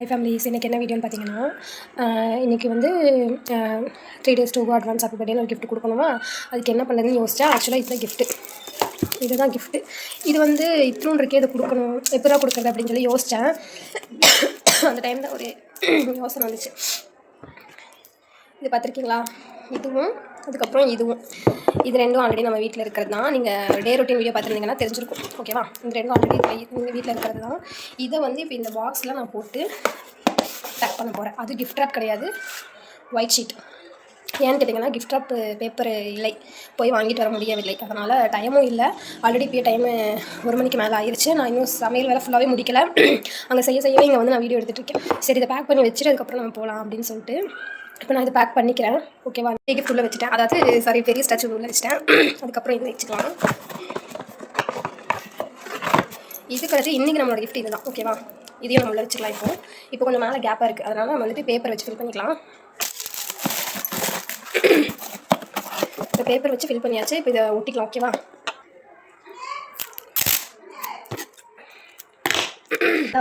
High families, இன்றைக்கி என்ன வீடியோன்னு பார்த்தீங்கன்னா, இன்றைக்கி வந்து 3 days to அட்வான்ஸ் ஹாப்பி பர்த்டேன்னு ஒரு கிஃப்ட் கொடுக்கணுமா. அதுக்கு என்ன பண்ணுறதுன்னு யோசிச்சேன். ஆக்சுவலாக இதுதான் கிஃப்ட்டு, இதுதான் கிஃப்ட்டு. இது வந்து இத்தினோண்டு இருக்கே, இதை கொடுக்கணும், எப்படிதான் கொடுக்குறது அப்படின்னு சொல்லி யோசித்தேன். அந்த டைமில் ஒரு யோசனை வந்துச்சு. இது பார்த்துருக்கீங்களா? இதுவும் அதுக்கப்புறம் இதுவும், இது ரெண்டும் ஆல்ரெடி நம்ம வீட்டில் இருக்கிறது தான். நீங்கள் டே ரொட்டீன் வீடியோ பார்த்துருந்தீங்கன்னா தெரிஞ்சிருக்கும். ஓகேவா? இந்த ரெண்டும் ஆல்ரெடி எங்கள் வீட்டில் இருக்கிறது தான். இதை வந்து இப்போ இந்த பாக்ஸில் நான் போட்டு பேக் பண்ண போகிறேன். அது கிஃப்ட் ராப் கிடையாது, ஒயிட் ஷீட். ஏன்னு கேட்டிங்கன்னா, கிஃப்ட் ராப் பேப்பர் இல்லை, போய் வாங்கிட்டு வர முடியவில்லை. அதனால் டைமும் இல்லை. ஆல்ரெடி இப்போ டைமு 1 மணிக்கு மேலே ஆயிடுச்சு. நான் இன்னும் சமையல் வேலை ஃபுல்லாகவே முடிக்கலை. அங்கே செய்யவே இங்கே வந்து நான் வீடியோ எடுத்துகிட்ருக்கேன். சரி, இதை பேக் பண்ணி வச்சுட்டு அதுக்கப்புறம் நம்ம போகலாம் அப்படின்னு சொல்லிட்டு இப்போ நான் இதை பேக் பண்ணிக்கிறேன். ஓகேவா? கிஃப்ட் உள்ளே வச்சுட்டேன், அதாவது பெரிய ஸ்டாச்சு உள்ளே வச்சுட்டேன். அதுக்கப்புறம் இது வச்சுக்கலாம். இதுக்கு இன்றைக்கி நம்மளோட கிஃப்ட் இது தான். ஓகேவா? இதையும் நம்ம உள்ள வச்சுக்கலாம். இப்போ கொஞ்சம் மேலே கேப்பாக இருக்குது, அதனால் நம்ம வந்துட்டு பேப்பர் வச்சு ஃபில் பண்ணிக்கலாம். இப்போ பேப்பர் வச்சு ஃபில் பண்ணியாச்சு. இப்போ இதை ஒட்டிக்கலாம். ஓகேவா?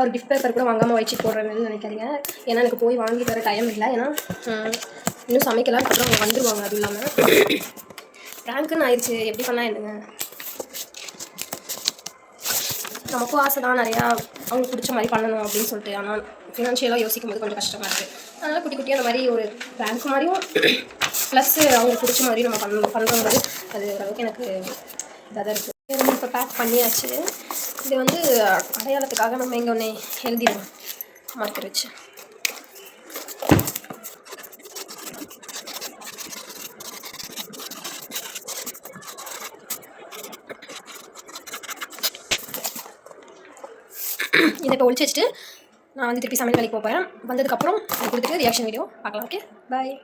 ஒரு கிஃப்ட் பேப்பர் கூட வாங்காமல் வச்சு போடுறேன்னு நினைக்காதீங்க. ஏன்னா எனக்கு போய் வாங்கிட்டு வர டைம் இல்லை. ஏன்னா இன்னும் சமைக்கலாம், அப்புறம் அவங்க வந்துடுவாங்க. அது இல்லாமல் ரேங்க்குன்னு ஆயிடுச்சு, எப்படி பண்ணால் என்னங்க. நமக்கும் ஆசை தான் நிறையா அவங்களுக்கு பிடிச்ச மாதிரி பண்ணணும் அப்படின்னு சொல்லிட்டு. ஆனால் ஃபினான்ஷியலாக யோசிக்கும் போது கொஞ்சம் கஷ்டமாக இருக்குது. அதனால் குட்டி குட்டியாக அந்த மாதிரி ஒரு ரேங்க் மாதிரியும் ப்ளஸ் அவங்களுக்கு பிடிச்ச மாதிரியும் நம்ம பண்ணுறோங்கிறது அது ஓரளவுக்கு எனக்கு இதாக தான் இருக்குது. இப்போ பேக் பண்ணியாச்சு. இது வந்து அடையாளத்துக்காக நம்ம இங்கே ஒன்று எழுதிடுவோம், மார்க்கர் வச்சு. இதை இப்போ ஒழிச்சு வச்சுட்டு நான் வந்து திருப்பி சமையல் வேலைக்கு போகிறேன். வந்ததுக்கப்புறம் கொடுத்துட்டு ரியாக்ஷன் வீடியோ பார்க்கலாம். ஓகே, பாய்.